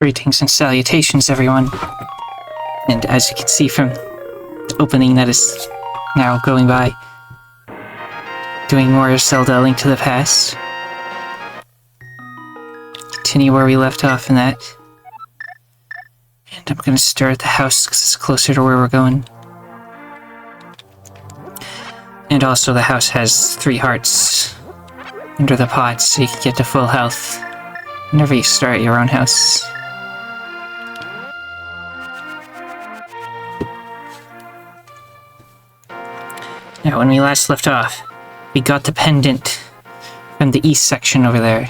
Greetings and salutations, everyone. And as you can see from the opening that is now going by, doing more Zelda: A Link to the Past. Continue where we left off in that. And I'm gonna start at the house because it's closer to where we're going. And also the house has 3 hearts under the pot, so you can get to full health whenever you start your own house. Now, when we last left off, we got the pendant from the east section over there.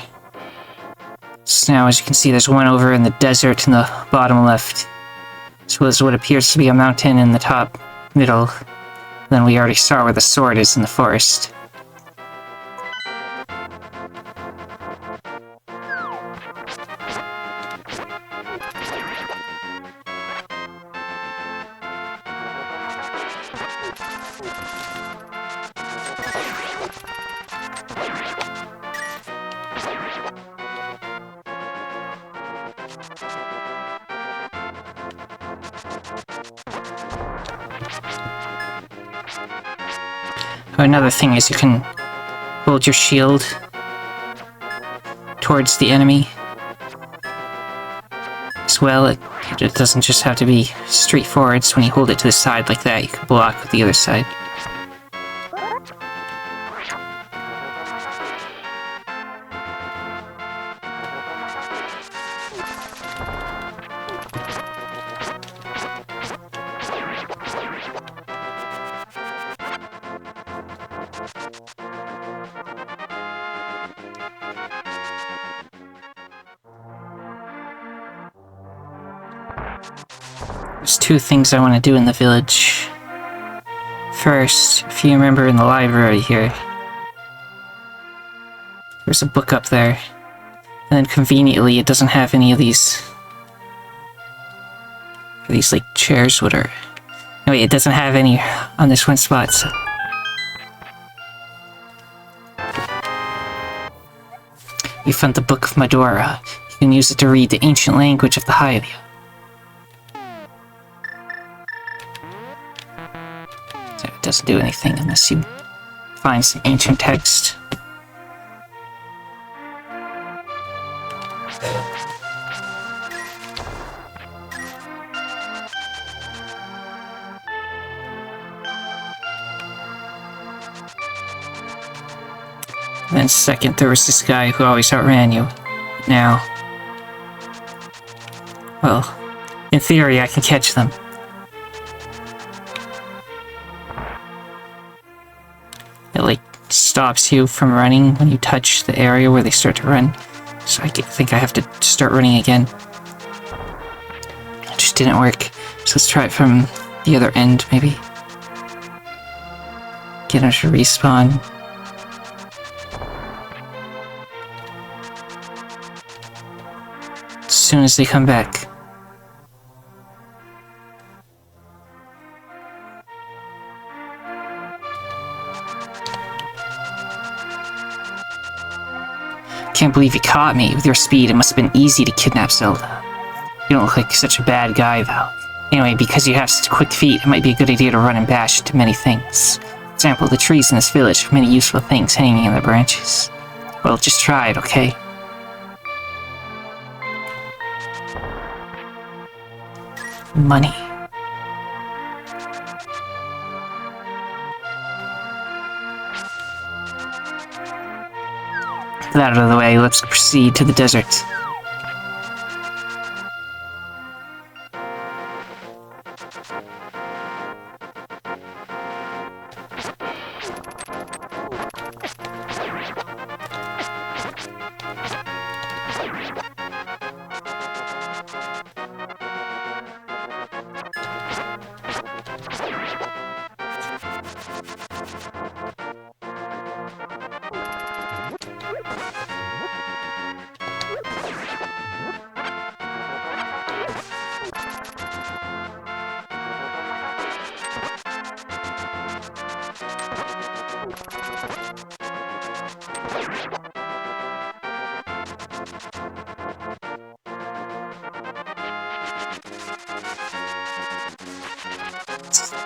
So now, as you can see, there's one over in the desert in the bottom left, as well as what appears to be a mountain in the top middle. Then we already saw where the sword is in the forest. Another thing is you can hold your shield towards the enemy as well. It doesn't just have to be straight forward, so when you hold it to the side like that, you can block with the other side. There's 2 things I want to do in the village. First, if you remember in the library here, there's a book up there, and then conveniently it doesn't have any of these like chairs would are. No, wait, it doesn't have any on this one spot, so you found the Book of Medora. You can use it to read the ancient language of the Hylia. It doesn't do anything unless you find some ancient text. And then second, there was this guy who always outran you. Now, well, in theory I can catch them. It, like, stops you from running when you touch the area where they start to run. So I think I have to start running again. It just didn't work. So let's try it from the other end, maybe. Get them to respawn. As soon as they come back. Can't believe you caught me. With your speed, it must have been easy to kidnap Zelda. You don't look like such a bad guy, though. Anyway, because you have such quick feet, it might be a good idea to run and bash into many things. For example, the trees in this village have many useful things hanging in their branches. Well, just try it, okay? Money. That out of the way, let's proceed to the desert.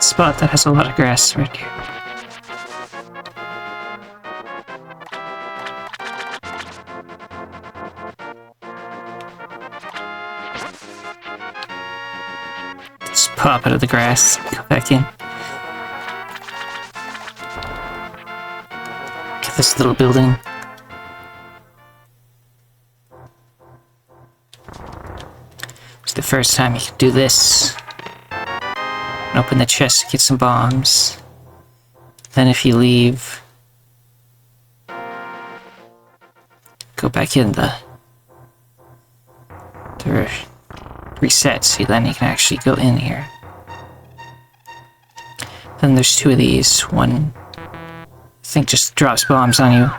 spot that has a lot of grass right here. Just pop out of the grass, go back in. Get this little building. It's the first time you can do this. And open the chest to get some bombs. Then if you leave, go back in the reset, so then you can actually go in here. Then there's two of these. One, I think, just drops bombs on you.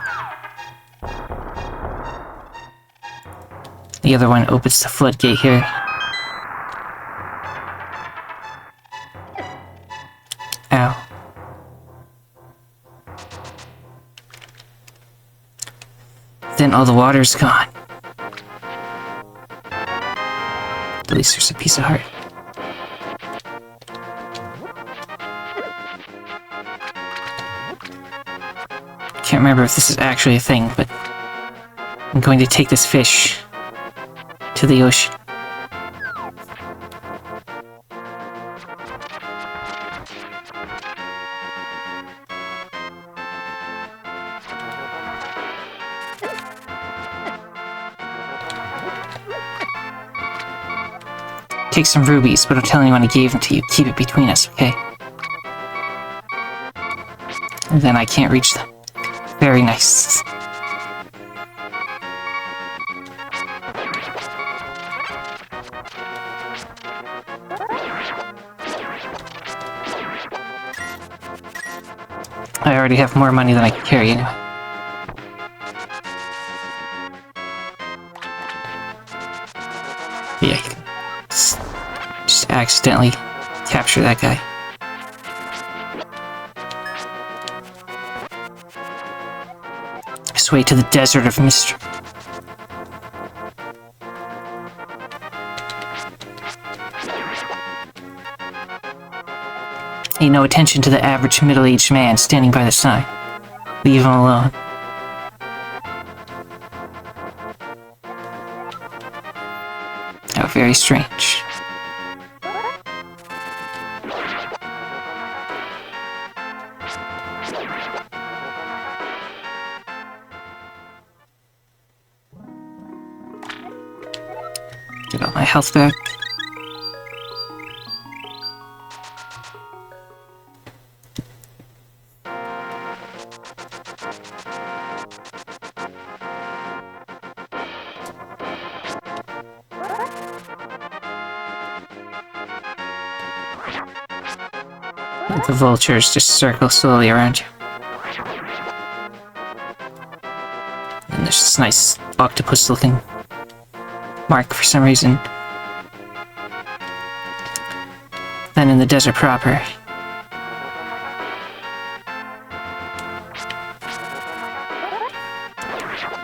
The other one opens the floodgate here. Ow. Then all the water's gone. At least there's a piece of heart. Can't remember if this is actually a thing, but I'm going to take this fish to the ocean. Take some rubies, but don't tell anyone I gave them to you. Keep it between us, okay? And then I can't reach them. Very nice. I already have more money than I can carry anyway. Yeah, you can just accidentally capture that guy. This way to the desert of mystery. Pay no attention to the average middle-aged man standing by the sign. Leave him alone. How very strange. Get all my health back. The vultures just circle slowly around you. And there's this nice octopus-looking mark for some reason. Then in the desert proper,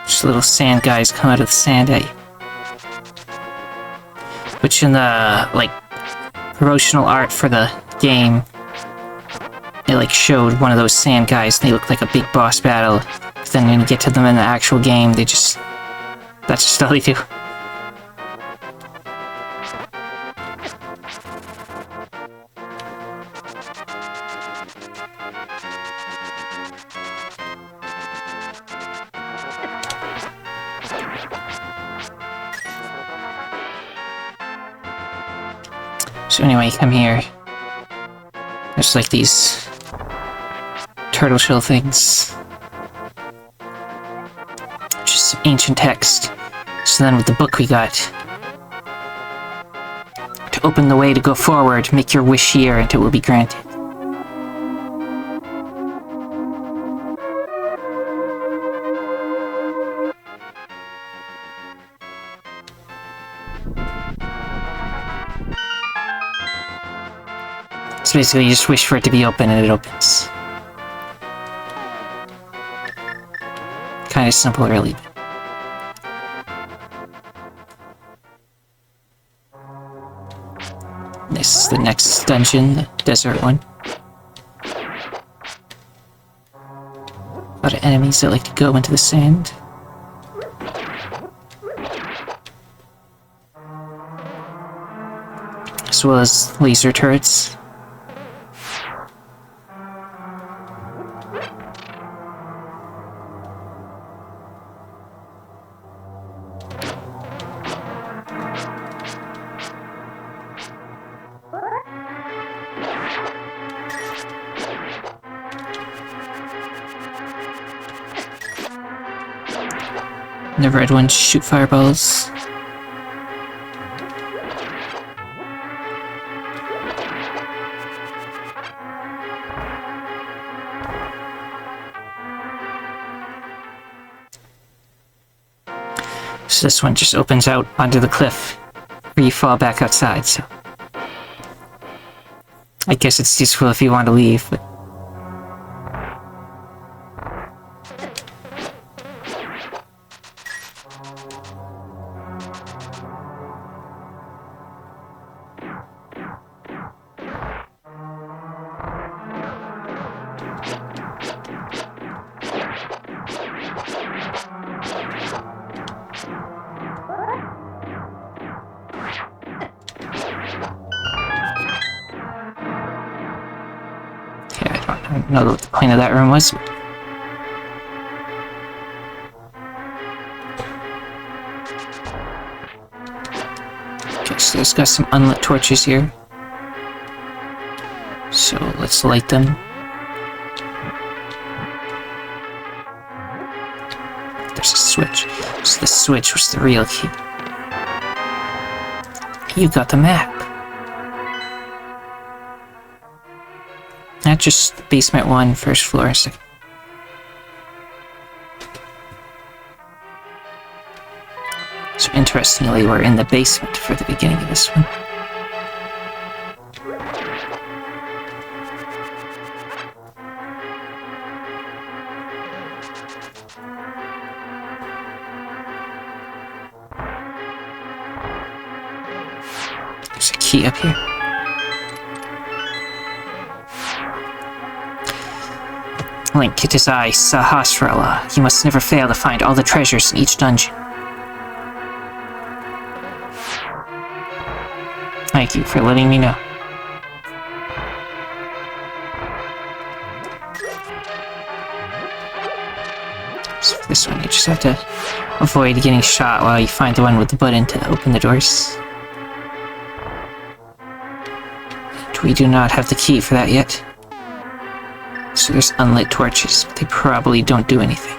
just little sand guys come out of the sand at you. Which in the, like, promotional art for the game, it like showed one of those sand guys, and they look like a big boss battle. But then when you get to them in the actual game, they just... that's just all they do. So anyway, come here. There's like these turtle shell things. Just ancient text. So then with the book we got, to open the way to go forward, make your wish here and it will be granted. So basically you just wish for it to be open and it opens. Kinda simple, really. This is the next dungeon, the desert one. lot of enemies that like to go into the sand. As well as laser turrets. The red ones shoot fireballs. So this one just opens out onto the cliff where you fall back outside, so I guess it's useful if you want to leave, but I don't know what the point of that room was. Okay, so there's got some unlit torches here. So let's light them. There's a switch. So the switch was the real key. You got the map. Not just basement 1, first floor, second. So interestingly, we're in the basement for the beginning of this one. There's a key up here. Link hit his eye, Sahasrara. You must never fail to find all the treasures in each dungeon. Thank you for letting me know. So for this one, you just have to avoid getting shot while you find the one with the button to open the doors. And we do not have the key for that yet. So there's unlit torches, but they probably don't do anything.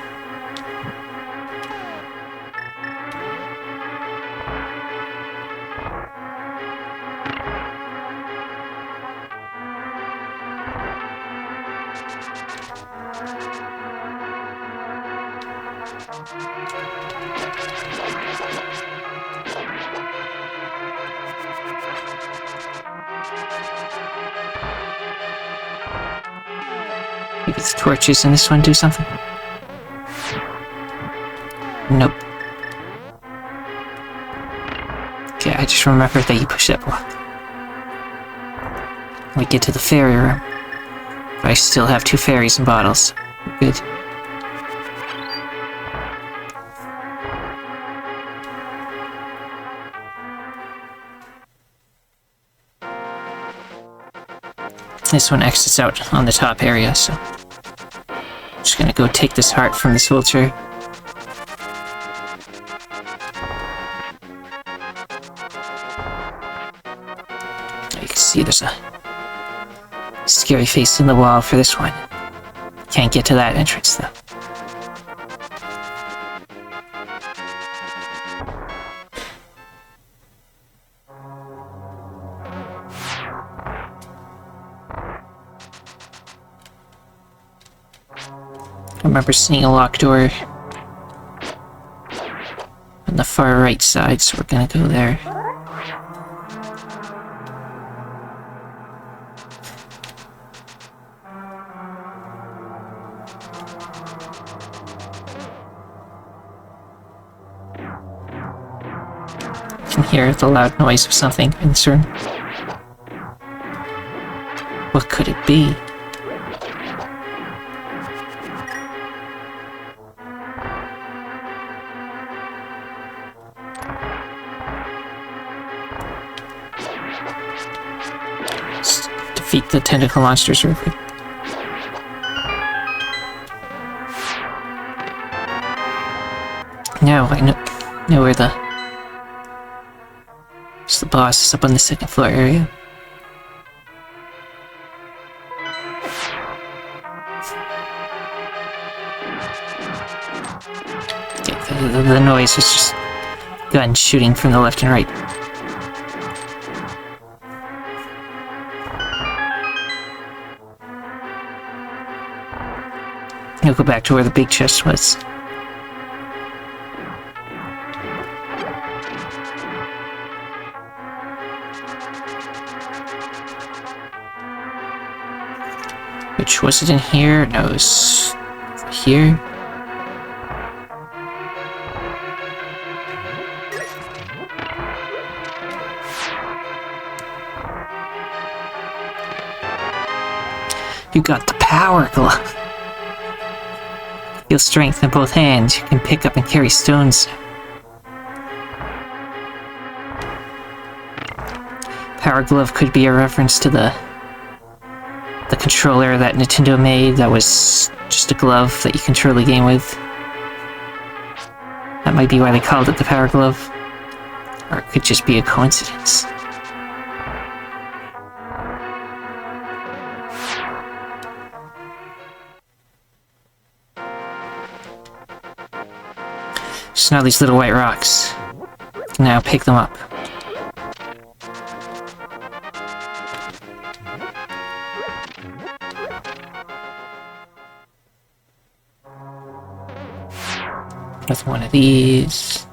Maybe the torches in this one do something? Nope. Okay, I just remembered that you push that block. We get to the fairy room. But I still have 2 fairies in bottles. We're good. This one exits out on the top area, so I'm just gonna go take this heart from this vulture. You can see there's a scary face in the wall for this one. Can't get to that entrance though. I remember seeing a locked door on the far right side, so we're gonna go there. You can hear the loud noise of something in this room. What could it be? defeat the tentacle monsters real quick. Now I know where the boss is up on the second floor area. Okay, the noise was just guns shooting from the left and right. I'll go back to where the big chest was. Which was it in here? No, it was here. You got the power glove. Feel strength in both hands. You can pick up and carry stones. Power glove could be a reference to the controller that Nintendo made that was just a glove that you control the game with. That might be why they called it the power glove. Or it could just be a coincidence. So now these little white rocks. Now pick them up. With one of these.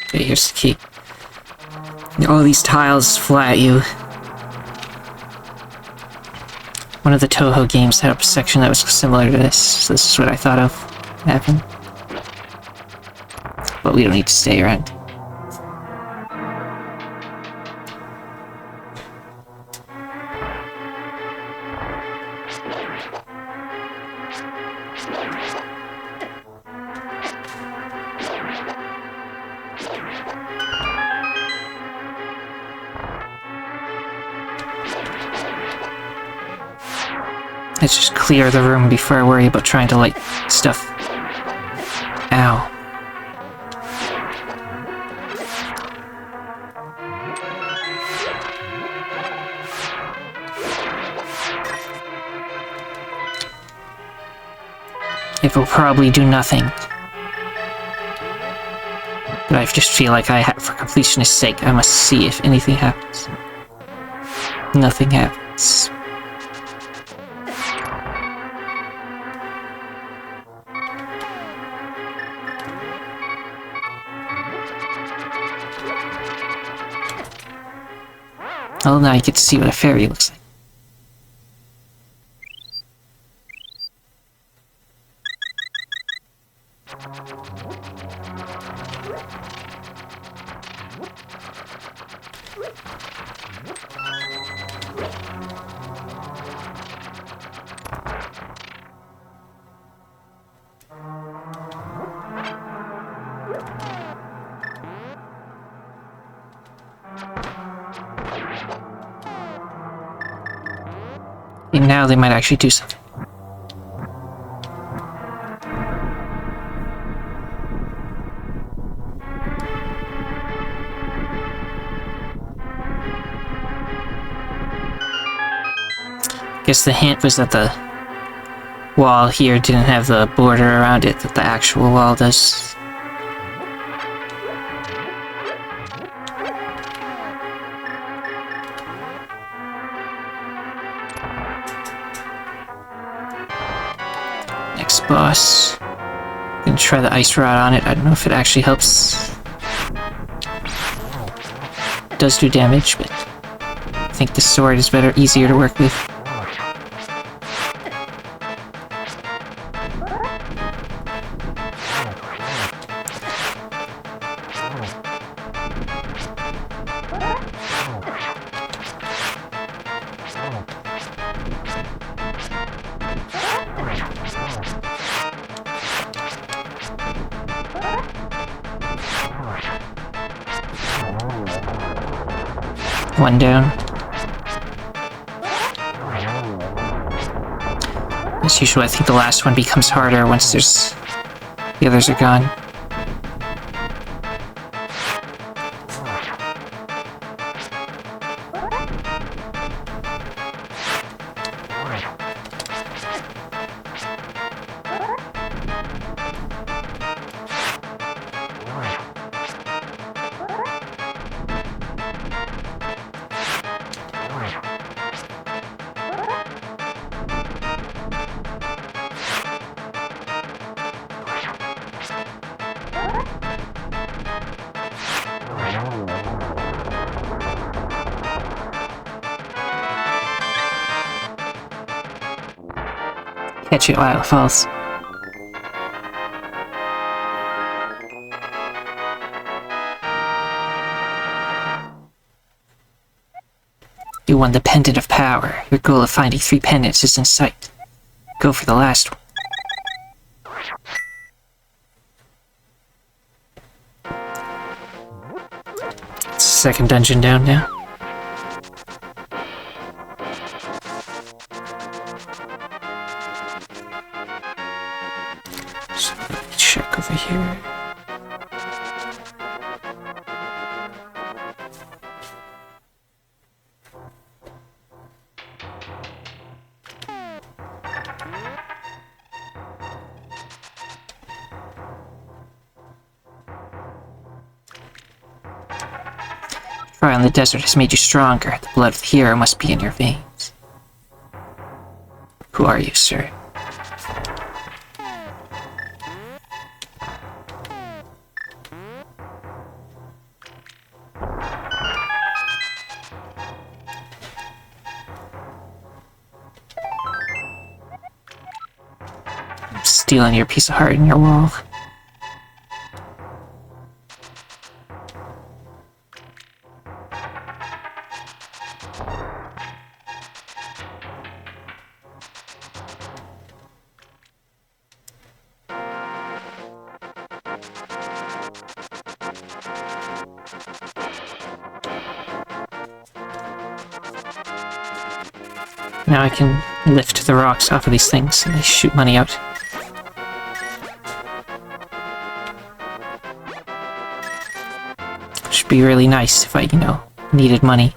Okay, here's the key. All these tiles fly at you. One of the Toho games had a section that was similar to this, so this is what I thought of happened. But we don't need to stay around. Let's just clear the room before I worry about trying to light stuff. Ow. It will probably do nothing. But I just feel like for completionist sake, I must see if anything happens. Nothing happens. Oh, now you get to see what a fairy looks like. And now they might actually do something. Guess the hint was that the wall here didn't have the border around it that the actual wall does. Next boss. Gonna try the ice rod on it. I don't know if it actually helps. It does do damage, but I think the sword is better, easier to work with. One down. As usual, I think the last one becomes harder once the others are gone. Catch it while it falls. You won the Pendant of Power. Your goal of finding 3 pendants is in sight. Go for the last one. It's the second dungeon down now. So let me check over here. Trial in the desert has made you stronger. The blood of the hero must be in your veins. Who are you, sir? I'm stealing your piece of heart in your wall. Now I can lift the rocks off of these things and they shoot money out. Should be really nice if I, needed money.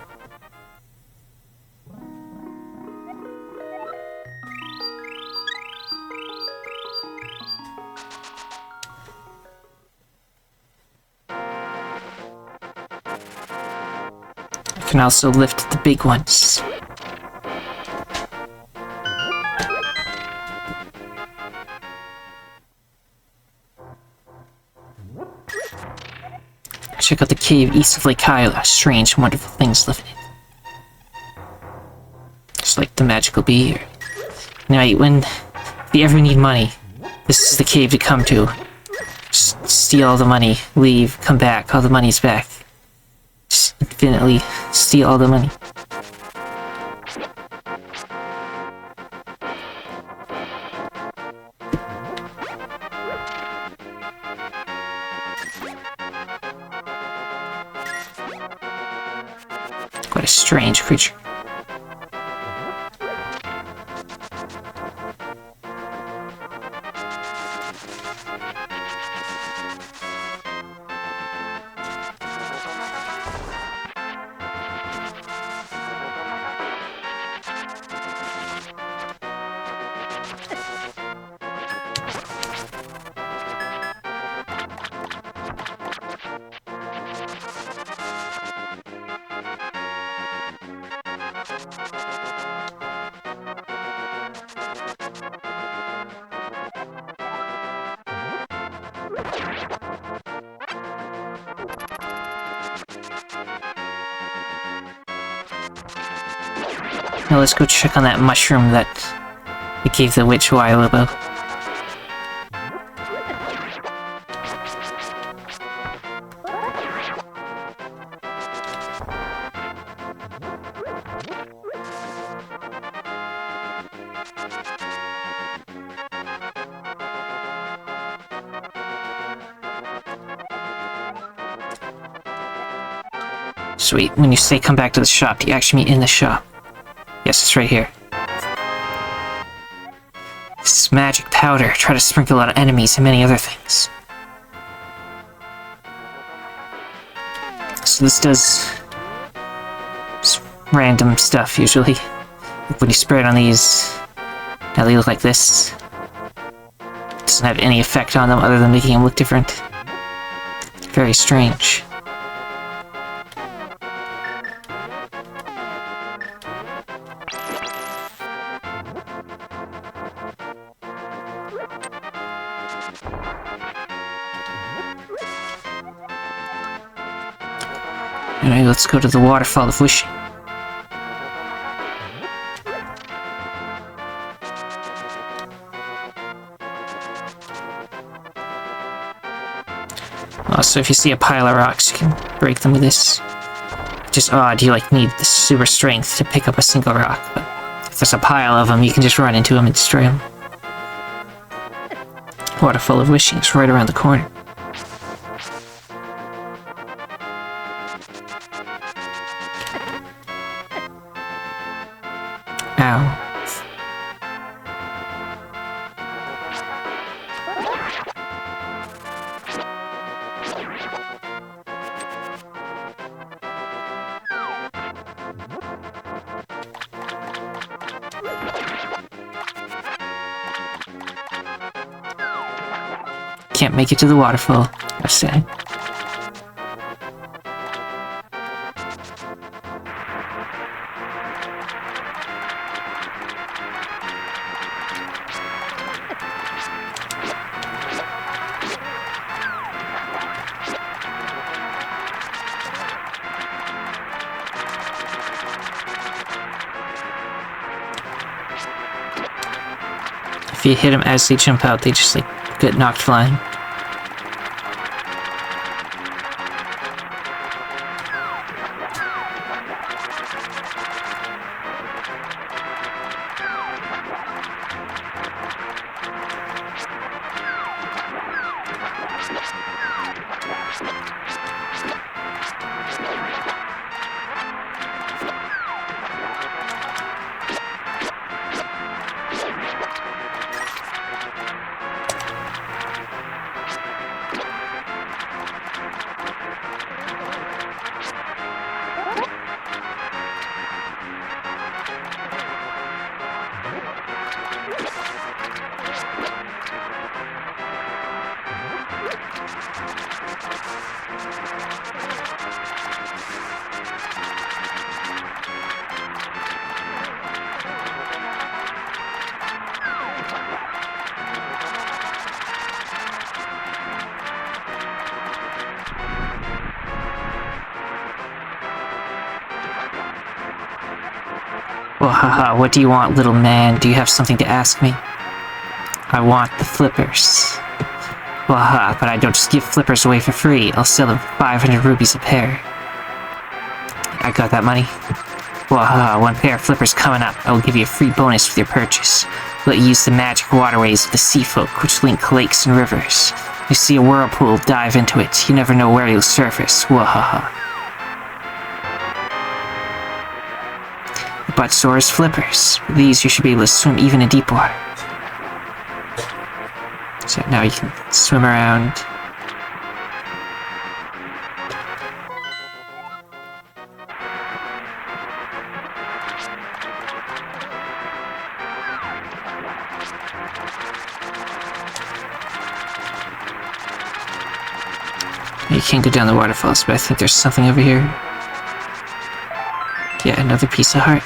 I can also lift the big ones. Check out the cave east of Lake Hyla. Strange and wonderful things live in it. Just like the magical bee. Anyway, if you ever need money, this is the cave to come to. Just steal all the money, leave, come back, all the money's back. Just infinitely steal all the money. Quite a strange creature. Now let's go check on that mushroom that we gave the witch a while ago. Sweet. When you say come back to the shop, do you actually mean in the shop? Yes, it's right here. This is magic powder. Try to sprinkle on enemies and many other things. So this does random stuff, usually. Like when you spray it on these, now they look like this. It doesn't have any effect on them other than making them look different. Very strange. Alright, let's go to the Waterfall of Wishing. Also, if you see a pile of rocks, you can break them with this. Just odd, you like need the super strength to pick up a single rock, but if there's a pile of them, you can just run into them and destroy them. Waterfall of Wishing is right around the corner. Ow. Can't make it to the waterfall, I say. If you hit them as they jump out, they just like get knocked flying. Well, haha, what do you want, little man? Do you have something to ask me? I want the flippers. Well, haha, but I don't just give flippers away for free. I'll sell them for 500 rubies a pair. I got that money. Well, haha, one pair of flippers coming up. I will give you a free bonus with your purchase. Let you use the magic waterways of the sea folk, which link lakes and rivers. You see a whirlpool, dive into it. You never know where you'll surface. Wahaha. But so is flippers. With these, you should be able to swim even in deep water. So now you can swim around. You can't go down the waterfalls, but I think there's something over here. Yeah, another piece of heart.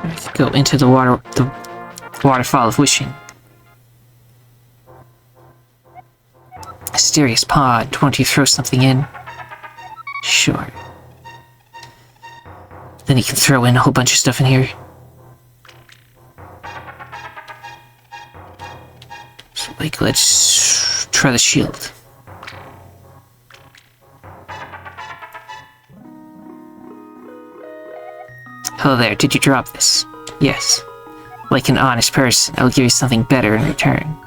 I could go into the waterfall of wishing. Mysterious pod. Won't you throw something in? Sure. Then you can throw in a whole bunch of stuff in here. let's try the shield. Hello there, did you drop this? Yes. Like an honest person, I'll give you something better in return.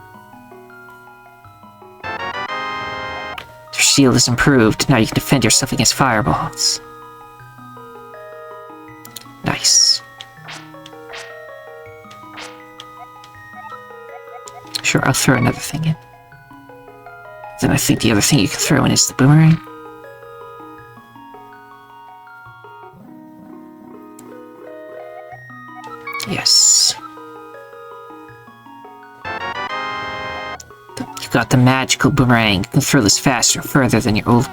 Your shield is improved, now you can defend yourself against fireballs. Nice. Sure, I'll throw another thing in. Then I think the other thing you can throw in is the boomerang. Yes. You've got the magical boomerang. You can throw this faster, further than your old.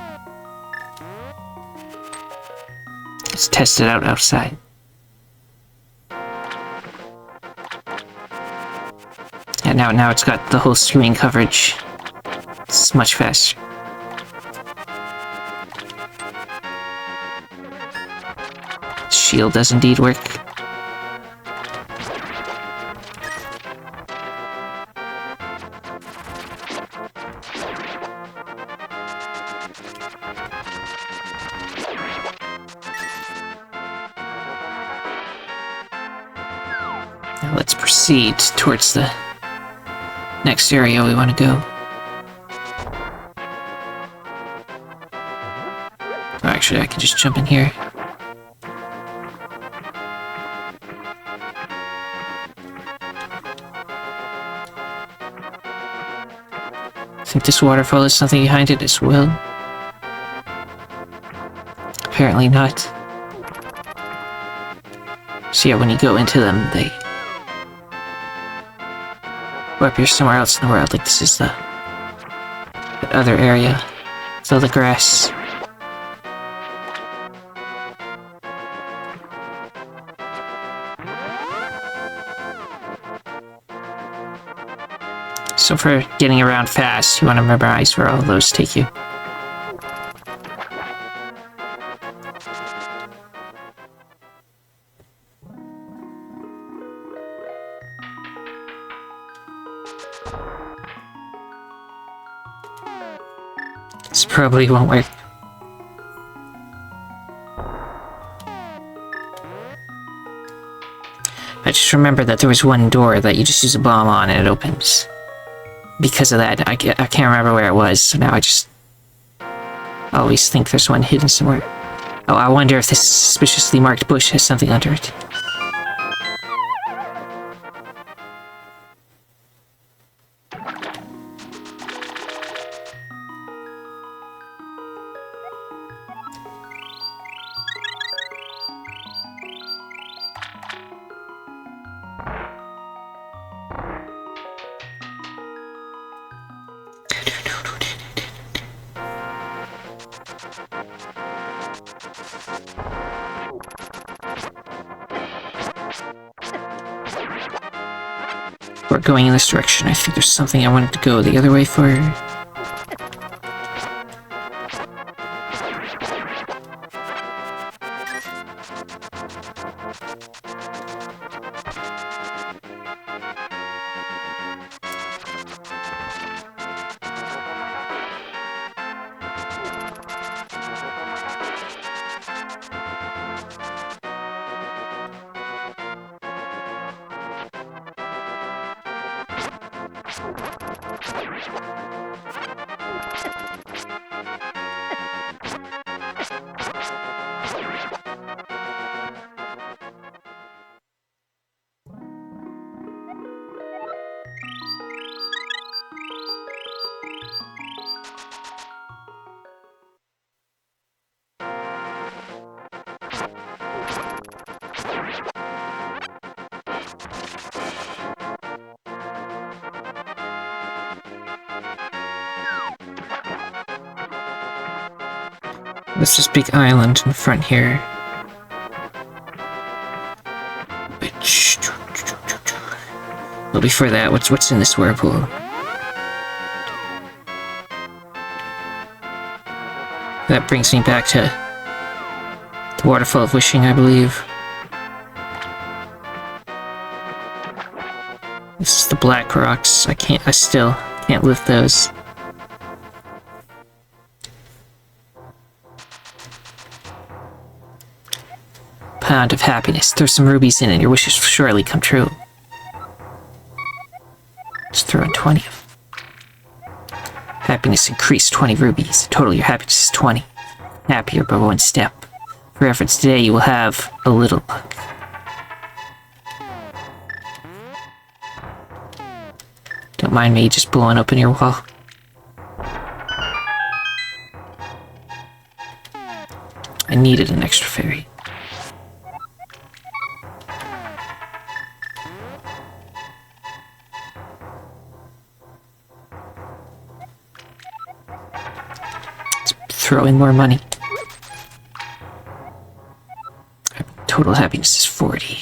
Let's test it out outside. And now it's got the whole screen coverage. It's much faster. Shield does indeed work. Now let's proceed towards the next area we want to go. Oh, actually, I can just jump in here. I think this waterfall has something behind it as well. Apparently not. So yeah, when you go into them, they appear somewhere else in the world. Like this is the other area. So the grass. So for getting around fast, you want to memorize where all of those take you. This probably won't work. I just remember that there was one door that you just use a bomb on and it opens. Because of that, I can't remember where it was, so now I just always think there's one hidden somewhere. Oh, I wonder if this suspiciously marked bush has something under it. We're going in this direction. I think there's something I wanted to go the other way for. There's this big island in front here. Which... Well, before that, what's in this whirlpool? That brings me back to the Waterfall of Wishing, I believe. This is the Black Rocks. I still can't Can't lift those. Pound of happiness. Throw some rubies in and your wishes will surely come true. Just throw in 20 of them. Happiness increased 20 rubies. Total, your happiness is 20. Happier by one step. For reference, today you will have a little luck. Don't mind me just blowing open your wall. I needed an extra fairy. Throw in more money. Total happiness is 40.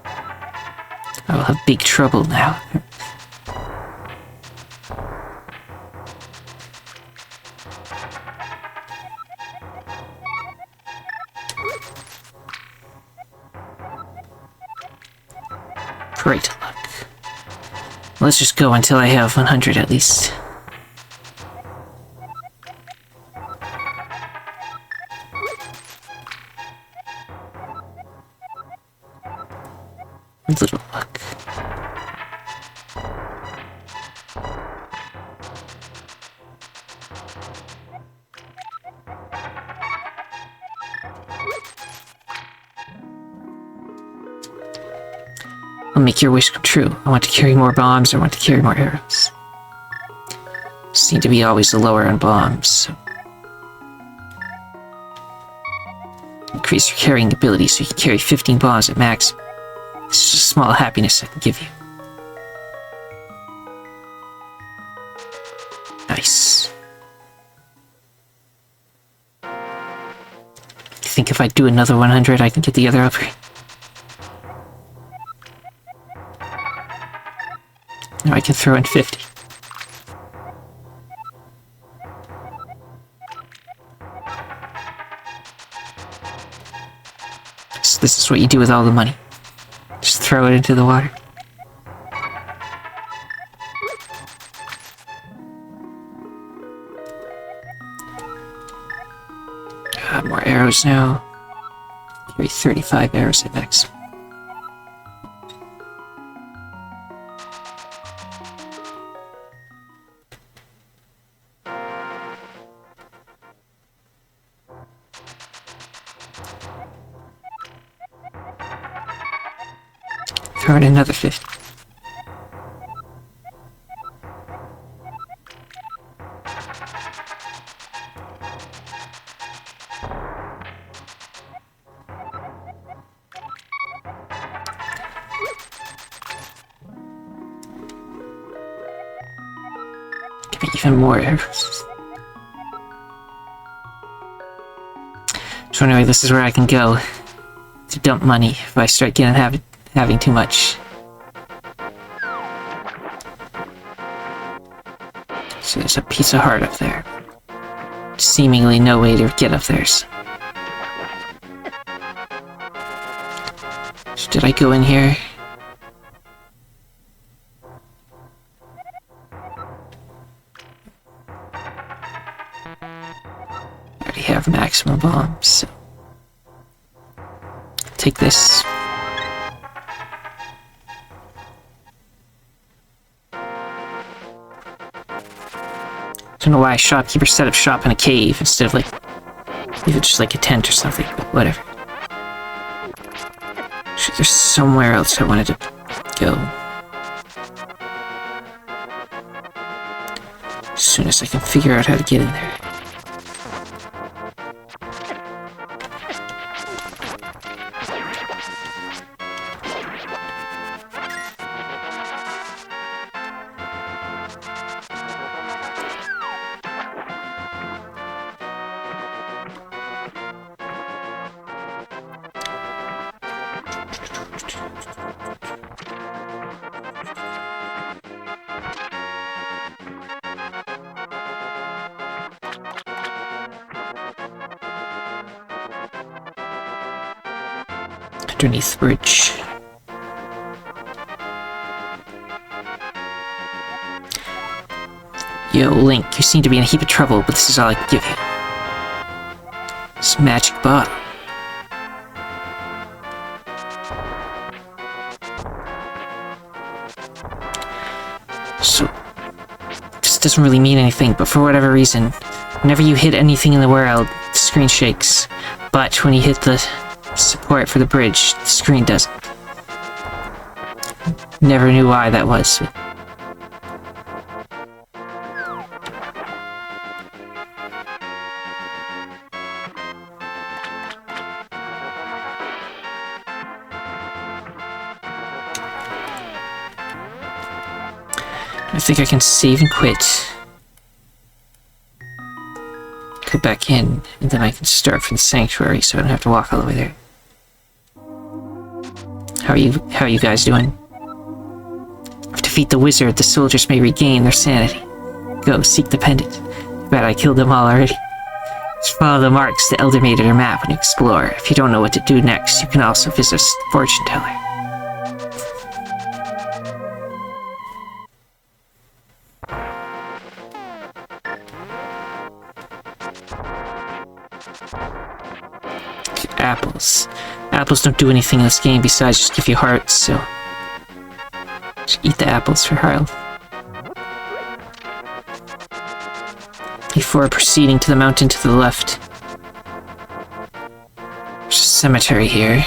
I will have big trouble now. Great luck. Let's just go until I have 100 at least. Little luck. I'll make your wish come true. I want to carry more bombs, I want to carry more arrows. Seem to be always the lower on bombs, so increase your carrying ability so you can carry 15 bombs at max. This is a small happiness I can give you. Nice. You think if I do another 100 I can get the other upgrade? Now I can throw in 50. So this is what you do with all the money. Just throw it into the water. More arrows now. Carry 35 arrows at max. Throw in another 50. Give me even more arrows. So anyway, this is where I can go to dump money if I start getting having too much. So there's a piece of heart up there. Seemingly no way to get up there. So did I go in here? I already have maximum bombs, so take this. Don't know why a shopkeeper set up shop in a cave instead of like, leave it just like a tent or something, but whatever. Actually, there's somewhere else I wanted to go. As soon as I can figure out how to get in there. Underneath the bridge. Yo, Link, you seem to be in a heap of trouble, but this is all I can give you. This magic bottle. So, this doesn't really mean anything, but for whatever reason, whenever you hit anything in the world, the screen shakes. But when you hit the support for the bridge, the screen doesn't. Never knew why that was. I think I can save and quit. Go back in, and then I can start from the sanctuary so I don't have to walk all the way there. How are you guys doing? Defeat the wizard, the soldiers may regain their sanity. Go, seek the pendant. Bet I killed them all already. Just follow the marks the Elder made on your map when you explore. If you don't know what to do next, you can also visit a fortune teller. Apples. Apples don't do anything in this game besides just give you hearts, so... just eat the apples for health. Before proceeding to the mountain to the left. There's a cemetery here.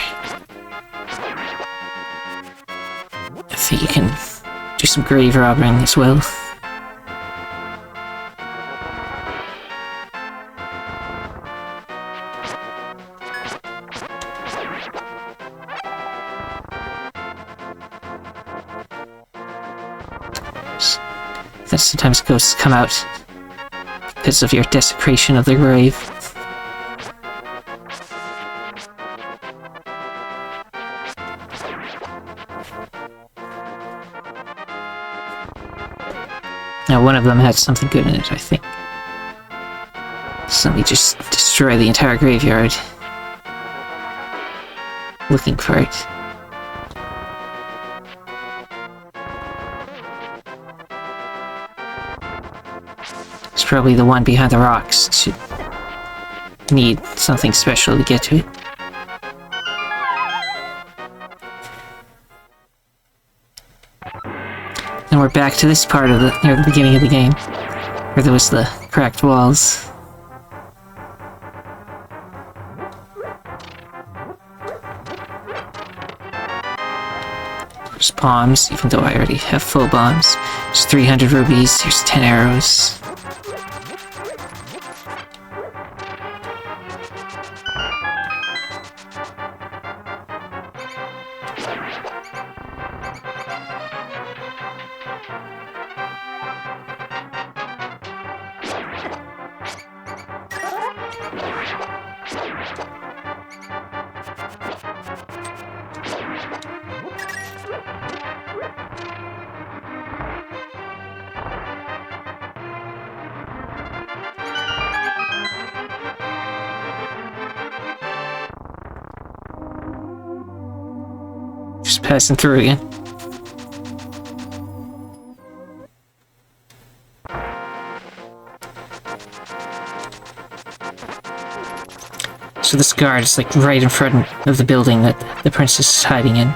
I think you can do some grave robbing as well. Then sometimes ghosts come out because of your desecration of the grave. Now one of them had something good in it, I think. So let me just destroy the entire graveyard. Looking for it. It's probably the one behind the rocks. It should need something special to get to it. And we're back to this part of near the beginning of the game, where there was the cracked walls. There's bombs, even though I already have full bombs. There's 300 rubies, there's 10 arrows. Just passing through again. So this guard is like right in front of the building that the princess is hiding in.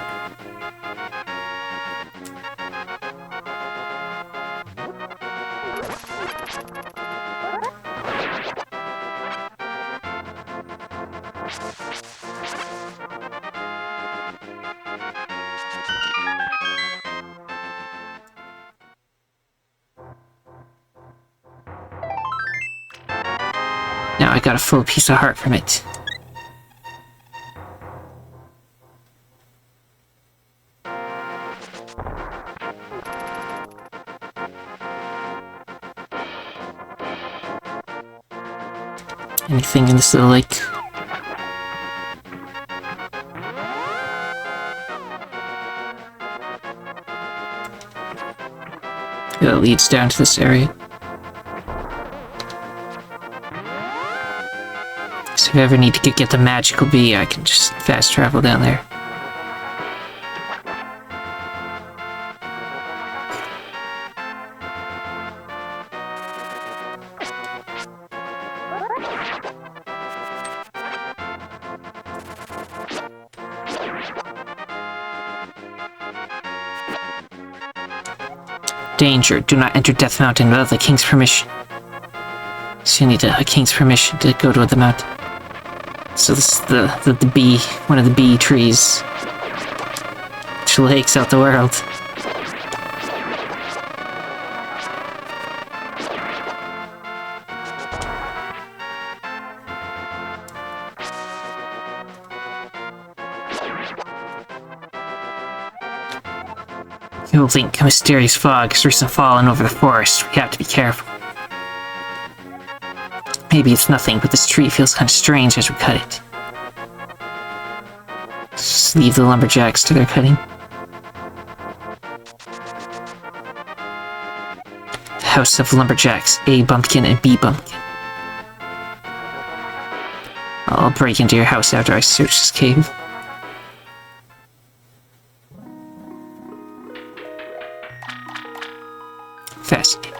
Now I got a full piece of heart from it. Anything in this little lake? That leads down to this area. So if I ever need to get the magical bee, I can just fast travel down there. Danger. Do not enter Death Mountain without the king's permission. So you need a king's permission to go to the mountain. So this is the bee, one of the bee trees. Which lakes out the world. You will think a mysterious fog has recently fallen over the forest. We have to be careful. Maybe it's nothing, but this tree feels kind of strange as we cut it. Just leave the lumberjacks to their cutting. The House of Lumberjacks, A Bumpkin and B Bumpkin. I'll break into your house after I search this cave. Fascinating.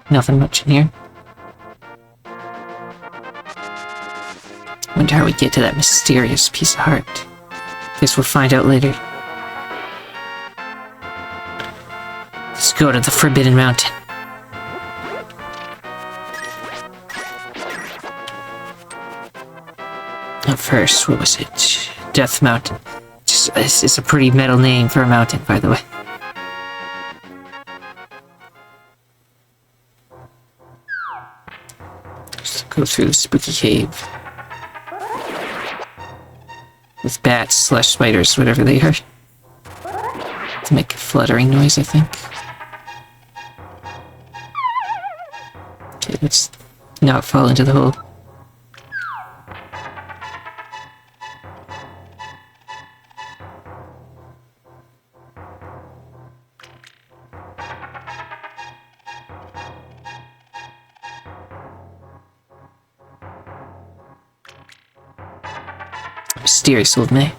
Nothing much in here. Wonder how we get to that mysterious piece of heart. Guess we'll find out later. Let's go to the Forbidden Mountain. Up first, what was it? Death Mountain. It's a pretty metal name for a mountain, by the way. Just go through the spooky cave. With bats/spiders, whatever they are. To make a fluttering noise, I think. Okay, let's not fall into the hole. Mysterious old man.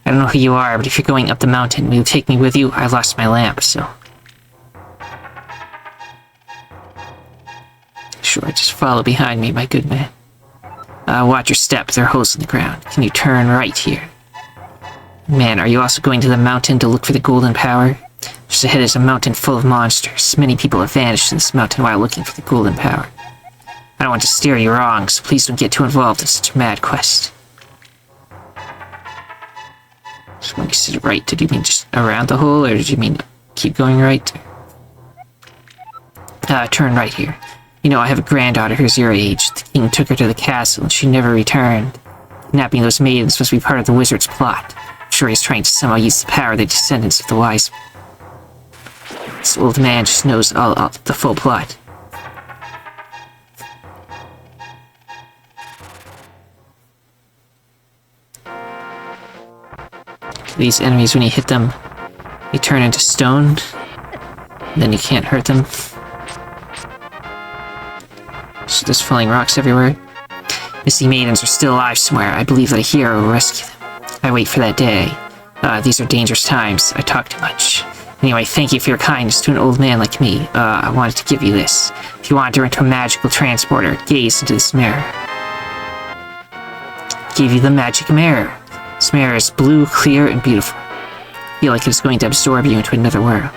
I don't know who you are, but if you're going up the mountain, will you take me with you? I lost my lamp, so... Sure, just follow behind me, my good man. Watch your step, there are holes in the ground. Can you turn right here? Man, are you also going to the mountain to look for the golden power? Just ahead is a mountain full of monsters. Many people have vanished in this mountain while looking for the golden power. I don't want to steer you wrong, so please don't get too involved in such a mad quest. So when you said right, did you mean just around the hole, or did you mean keep going right? Turn right here. You know, I have a granddaughter who's your age. The king took her to the castle, and she never returned. Kidnapping those maidens must be part of the wizard's plot. I'm sure he's trying to somehow use the power of the descendants of the wise. This old man just knows all the full plot. These enemies, when you hit them, they turn into stone. And then you can't hurt them. So there's falling rocks everywhere. Missing maidens are still alive somewhere. I believe that a hero will rescue them. I wait for that day. These are dangerous times. I talk too much. Anyway, thank you for your kindness to an old man like me. I wanted to give you this. If you want to enter a magical transporter, gaze into this mirror. Give you the magic mirror. This mirror is blue, clear, and beautiful. I feel like it's going to absorb you into another world.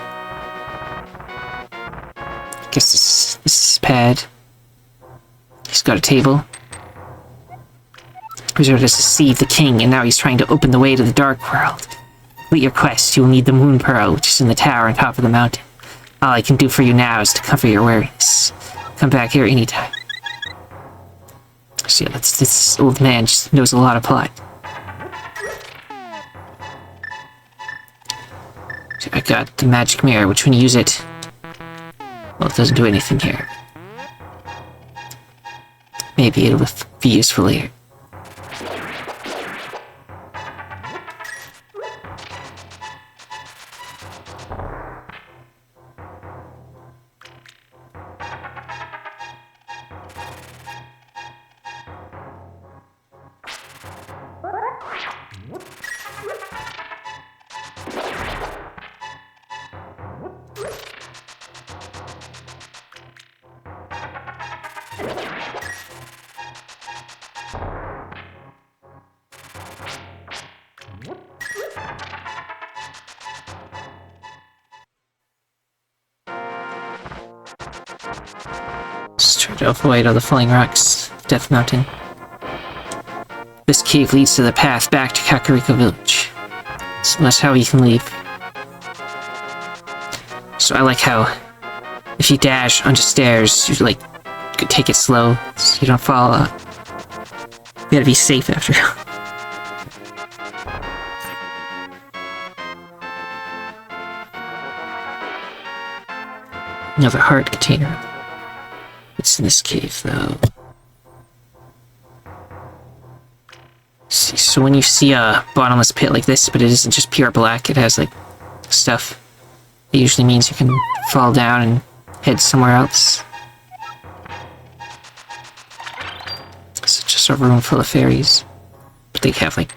I guess this is his pad. He's got a table. Wizard has deceived the king, and now he's trying to open the way to the dark world. Complete your quest, you will need the moon pearl, which is in the tower on top of the mountain. All I can do for you now is to cover your weariness. Come back here anytime. So yeah, this old man just knows a lot of plot. I got the magic mirror, which when you use it, well, it doesn't do anything here. Maybe it'll be useful later. Just try to avoid all the falling rocks. Death Mountain. This cave leads to the path back to Kakariko Village. So that's how you can leave. So I like how if you dash onto stairs, you like take it slow so you don't fall up. You gotta be safe after. Another heart container. What's in this cave though? See, so when you see a bottomless pit like this, but it isn't just pure black, it has like stuff. It usually means you can fall down and head somewhere else. It's just a room full of fairies. But they have like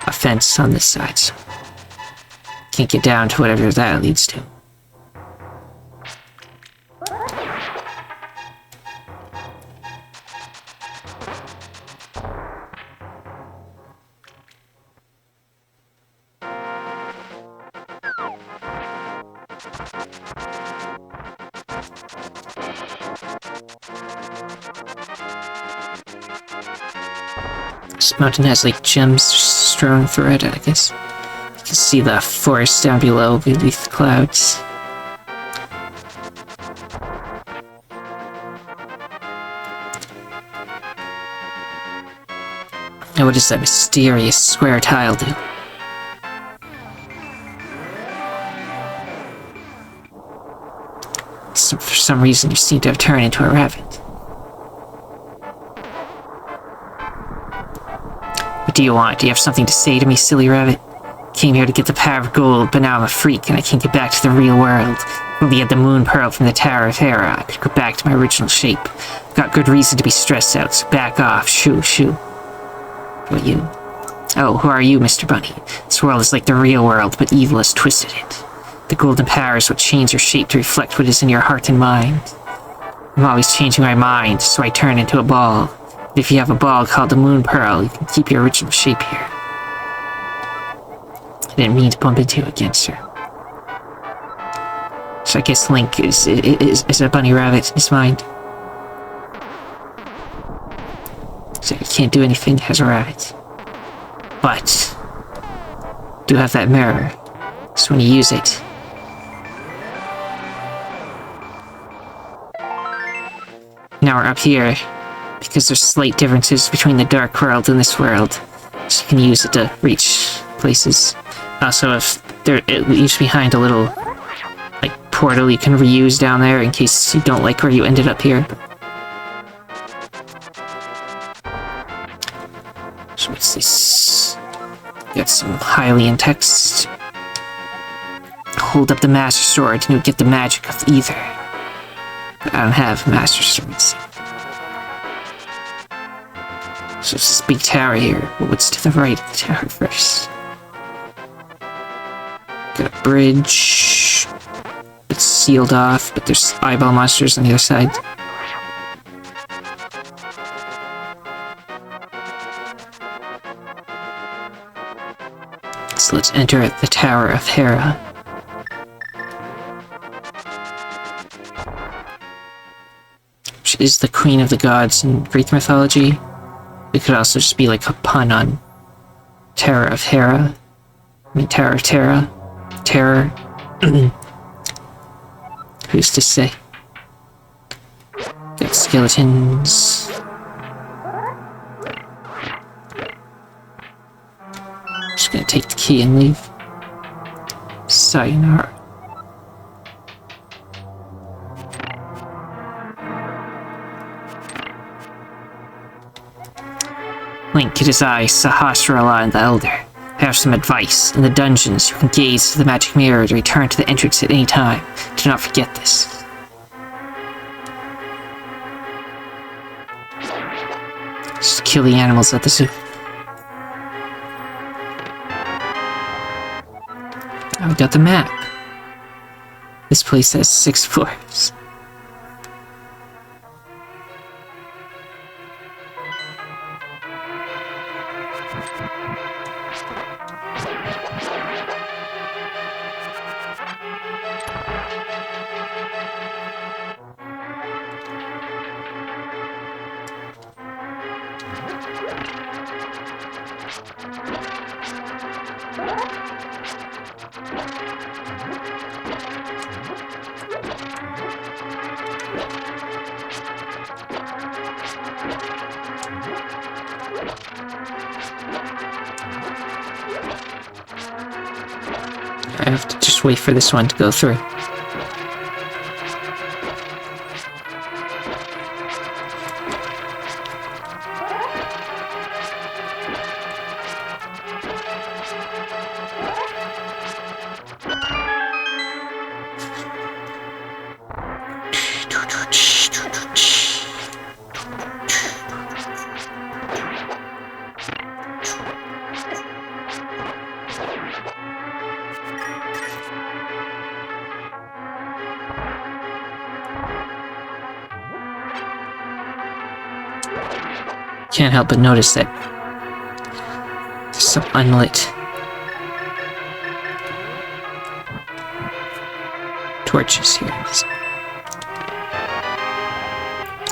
a fence on this side, so can't get down to whatever that leads to. This mountain has like gems strewn through it, I guess. You can see the forest down below beneath the clouds. Now what does that mysterious square tile do? So, for some reason you seem to have turned into a rabbit. What do you want? Do you have something to say to me, silly rabbit? Came here to get the power of gold, but now I'm a freak and I can't get back to the real world. If only I had the moon pearl from the Tower of Hera, I could go back to my original shape. Got good reason to be stressed out, so back off. Shoo, shoo. Who are you? Oh, who are you, Mr. Bunny? This world is like the real world, but evil has twisted it. The golden power is what changes your shape to reflect what is in your heart and mind. I'm always changing my mind, so I turn into a ball. But if you have a ball called the Moon Pearl, you can keep your original shape here. I didn't mean to bump into you again, sir. So I guess Link is a bunny rabbit in his mind. So he can't do anything as a rabbit. But do have that mirror, so when you use it, now we're up here, because there's slight differences between the Dark World and this world, so you can use it to reach places. Also, if it leaves behind a little, like, portal you can reuse down there in case you don't like where you ended up here. So what's this? Got some Hylian text. Hold up the Master Sword and you'll get the magic of either. But I don't have Master Swords. So it's this big tower here. But what's to the right of the tower first? Got a bridge. It's sealed off, but there's eyeball monsters on the other side. So let's enter the Tower of Hera. Which is the Queen of the Gods in Greek mythology. It could also just be like a pun on Terror of Hera. I mean, Tower of Terra. Terror. Who's to say? Got skeletons. Just gonna take the key and leave. Sayonara. Link, it is I, Sahasrara the Elder. I have some advice. In the dungeons, you can gaze to the magic mirror to return to the entrance at any time. Do not forget this. Just kill the animals at the zoo. Now we got the map. This place has 6 floors. I have to just wait for this one to go through. Can't help but notice that there's some unlit torches here.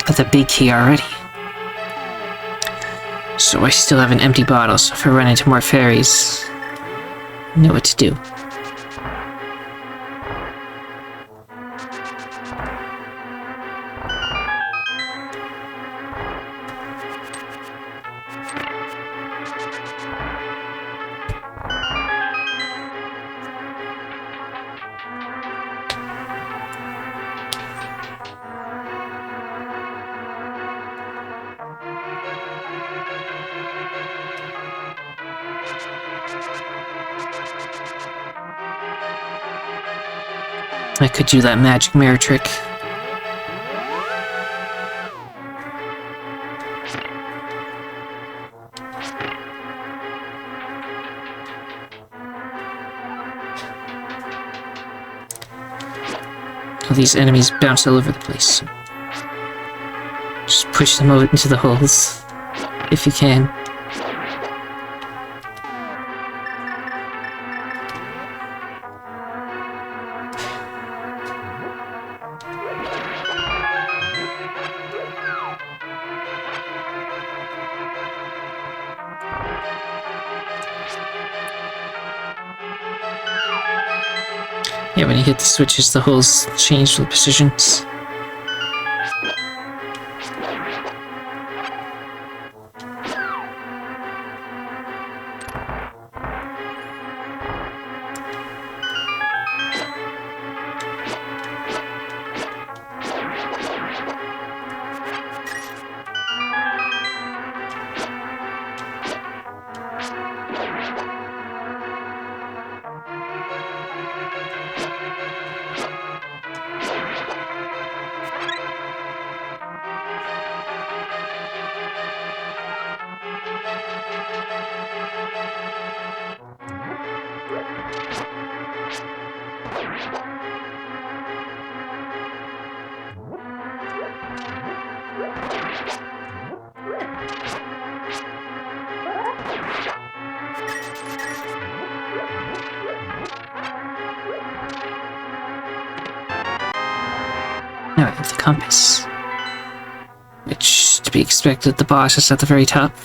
Got the big key already. So I still have an empty bottle, so if I run into more fairies, I know what to do. I could do that magic mirror trick. All these enemies bounce all over the place. Just push them out into the holes, if you can. Yeah, when you hit the switches, the holes change the positions. Now I have the compass. Which, to be expected, the boss is at the very top.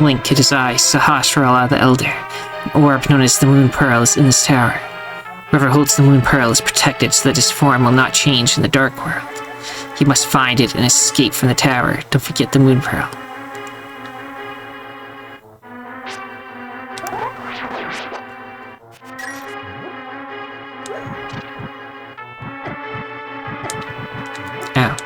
Link hid his eye, Sahasrara the Elder. An orb known as the Moon Pearl is in this tower. Whoever holds the Moon Pearl is protected so that his form will not change in the Dark World. He must find it and escape from the tower. Don't forget the Moon Pearl. Ow.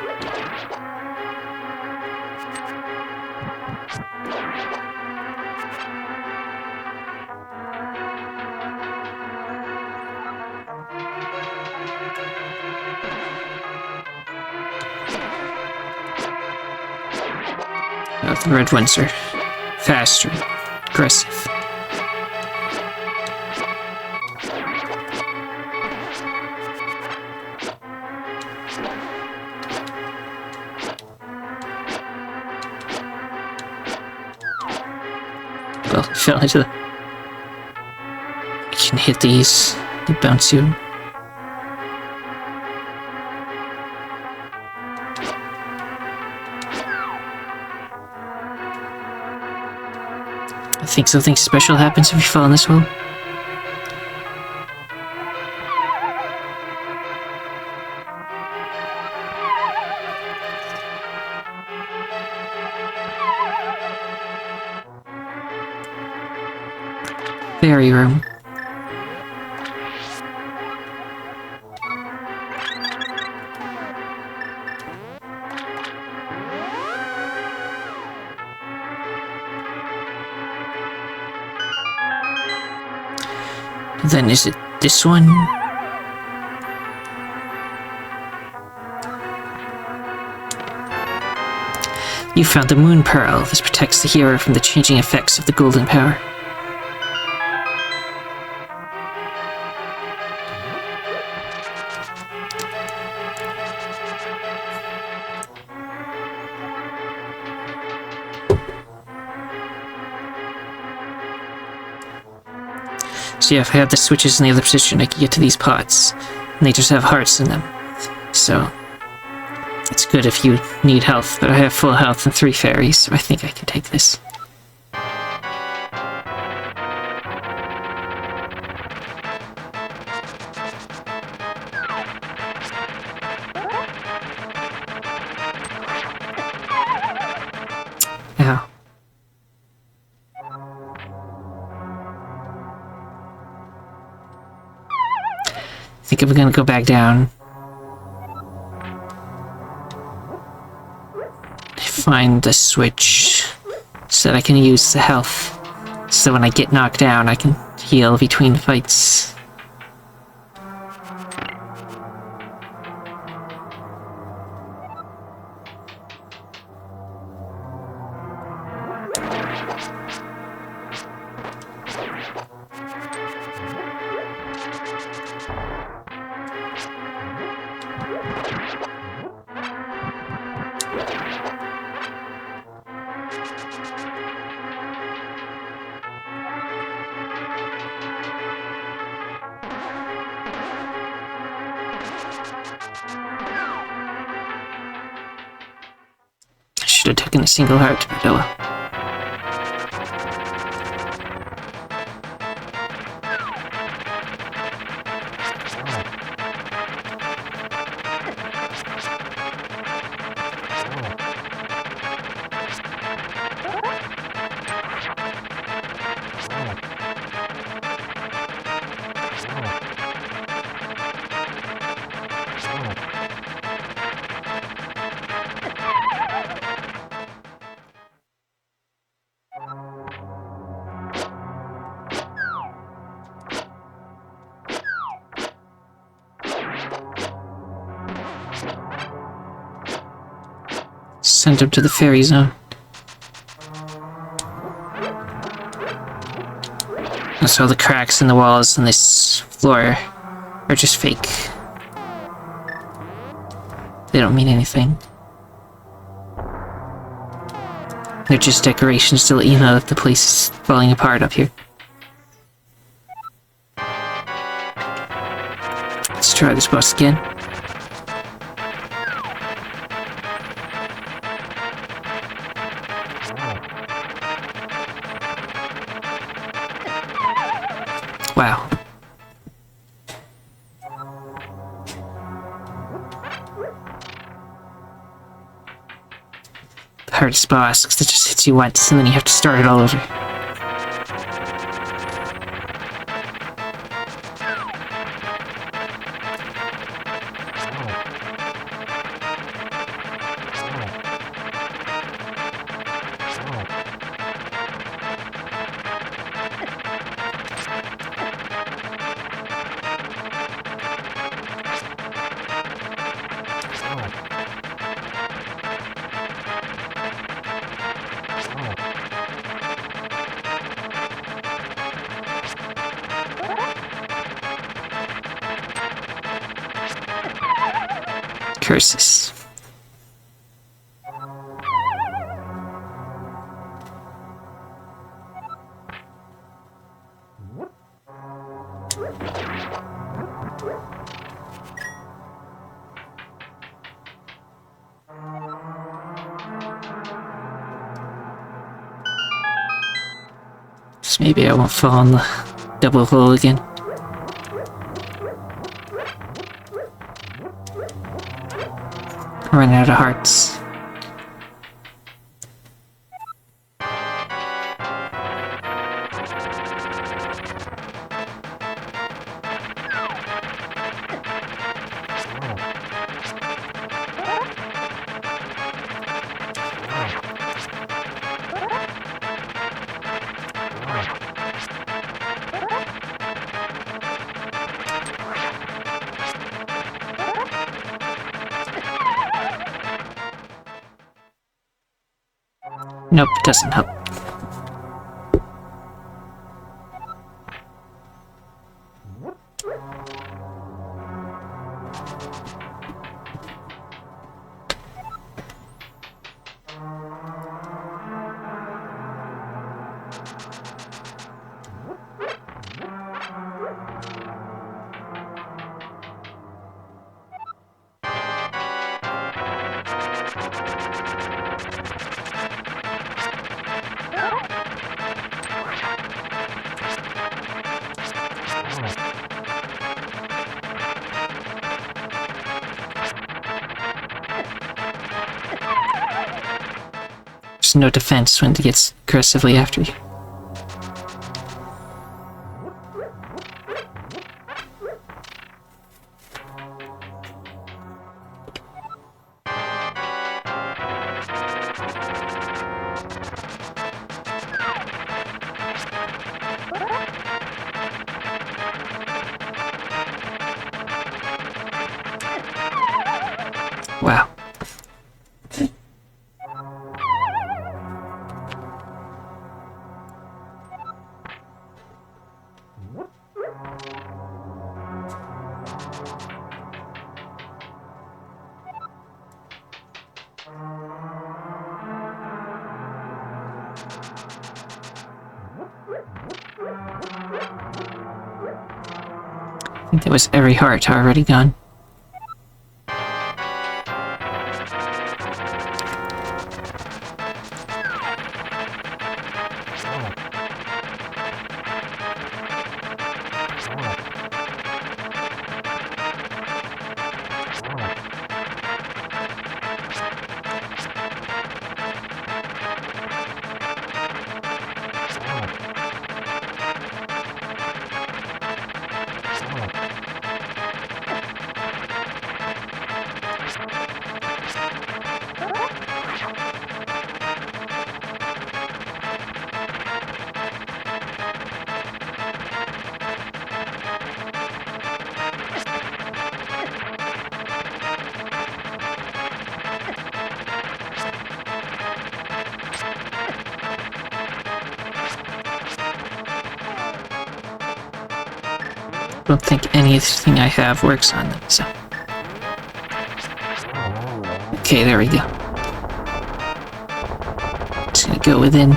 The red ones are faster, aggressive. Well, I fell into the... I can hit these, they bounce you. I think something special happens if you fall in this hole. Fairy room. Then is it this one? You found the Moon Pearl. This protects the hero from the changing effects of the golden power. So yeah, if I had the switches in the other position, I could get to these pots. And they just have hearts in them. So it's good if you need health, but I have full health and 3 fairies, so I think I can take this. Ow. I think I'm gonna go back down. Find the switch so that I can use the health. So when I get knocked down, I can heal between fights. Should have taken a single heart, but oh well. Send him to the fairy zone. So all the cracks in the walls and this floor are just fake. They don't mean anything. They're just decorations to let you know that the place is falling apart up here. Let's try this boss again. Wow. The hardest boss, because it just hits you once and then you have to start it all over. Curses. So maybe I won't fall in the double hole again. Run out of hearts. Nope, doesn't help. There's no defense when it gets aggressively after you. Wow. I think that was every heart already gone. I don't think anything I have works on them, so... Okay, there we go. Just gonna go within.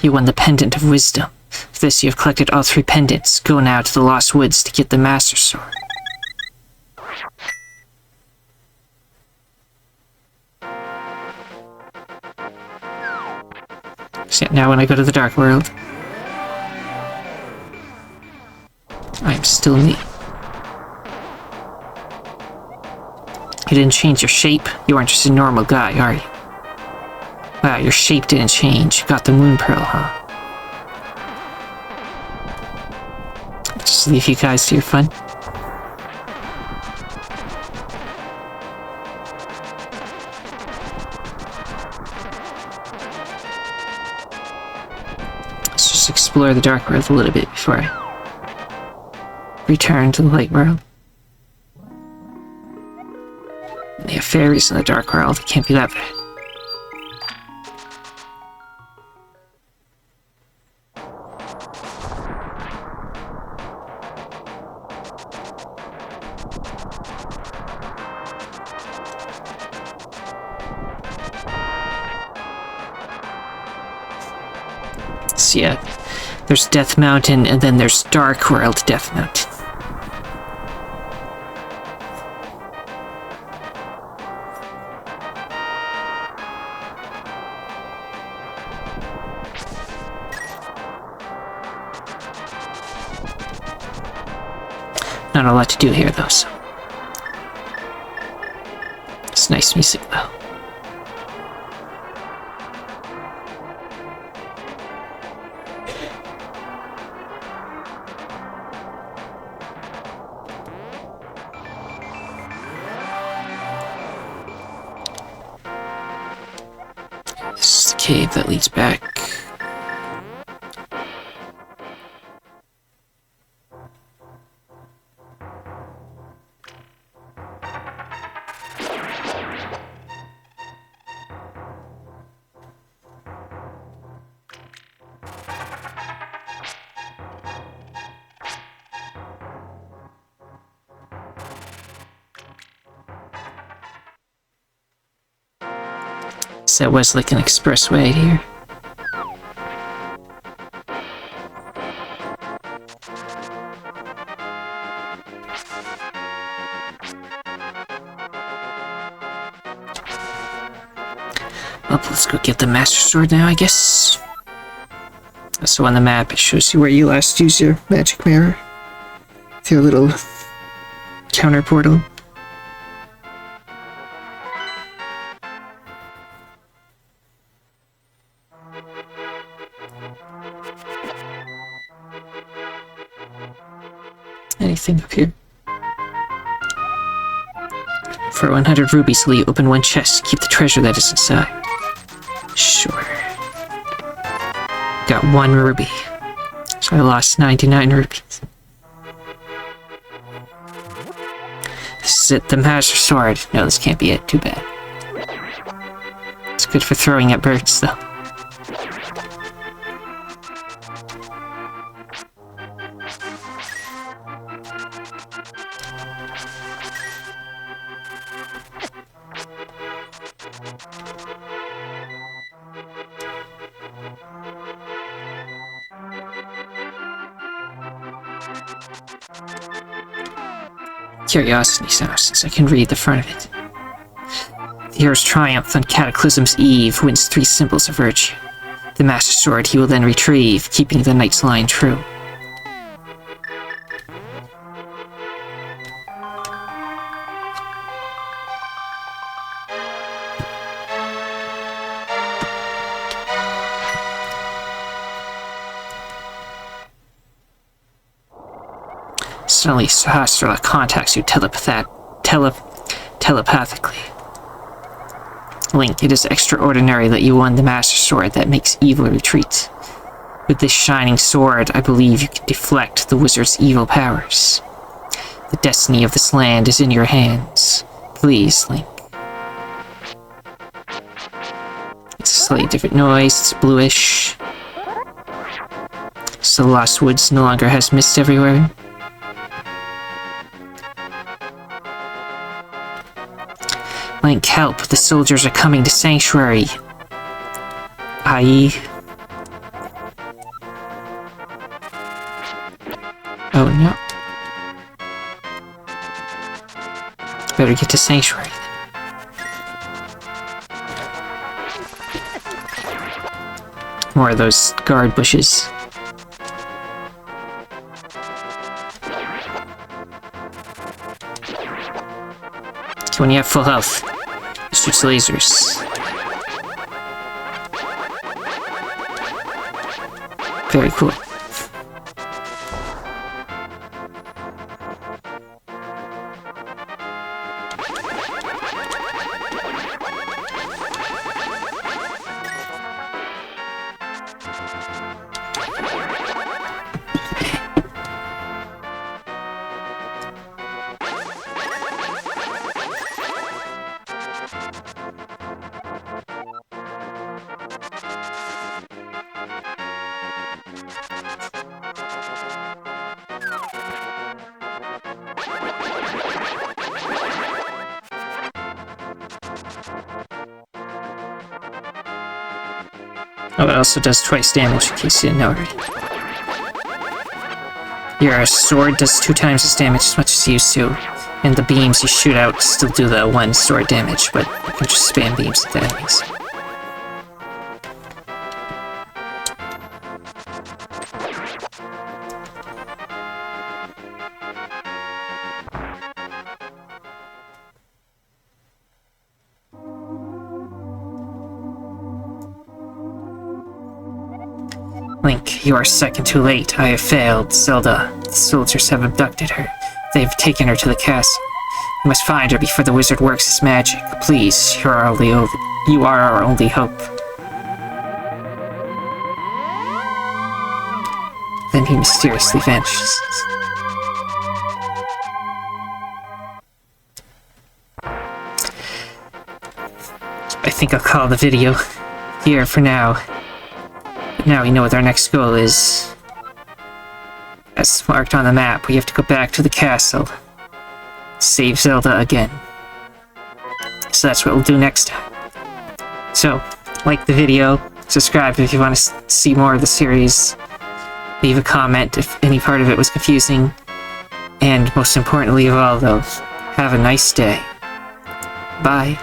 You won the Pendant of Wisdom. For this, you have collected all 3 pendants. Go now to the Lost Woods to get the Master Sword. So now when I go to the Dark World, I'm still me. You didn't change your shape. You aren't just a normal guy, are you? Wow, your shape didn't change. You got the Moon Pearl, huh? Just leave you guys to your fun. Let's just explore the Dark World a little bit before I return to the Light World. They have fairies in the Dark World. It can't be that bad. So yeah, There's Death Mountain, and then there's Dark World Death Mountain. Not a lot to do here, though, so... It's nice music, though. This is the cave that leads back. So that was like an expressway here. Well, let's go get the Master Sword now, I guess. So on the map, it shows you where you last used your magic mirror. With your little counter portal. Anything up here? For 100 rubies, will you open one chest to keep the treasure that is inside? Sure. Got 1 ruby. So I lost 99 rubies. This is it, the Master Sword. No, this can't be it. Too bad. It's good for throwing at birds, though. Curiosity Center, since I can read the front of it. The hero's triumph on Cataclysm's eve wins 3 symbols of virtue. The Master Sword he will then retrieve, keeping the Knight's line true. Suddenly, Sahasrara contacts you telepathically. Link, it is extraordinary that you won the Master Sword that makes evil retreat. With this shining sword, I believe you can deflect the wizard's evil powers. The destiny of this land is in your hands. Please, Link. It's a slightly different noise, it's bluish. So the Lost Woods no longer has mist everywhere. Link, help! The soldiers are coming to Sanctuary! I.e. Oh no. Better get to Sanctuary then. More of those guard bushes. When you have full health, it shoots lasers. Very cool. Oh, it also does twice damage in case you didn't know already. Your sword does 2 times as damage as much as it used to, and the beams you shoot out still do the 1 sword damage, but you can just spam beams at the enemies. Link, you are second too late. I have failed. Zelda, the soldiers have abducted her. They have taken her to the castle. You must find her before the wizard works his magic. Please, you are our only hope. Then he mysteriously vanishes. I think I'll call the video here for now. But now we know what our next goal is. As marked on the map, we have to go back to the castle. Save Zelda again. So that's what we'll do next time. So, like the video, subscribe if you want to see more of the series, leave a comment if any part of it was confusing, and most importantly of all though, have a nice day. Bye.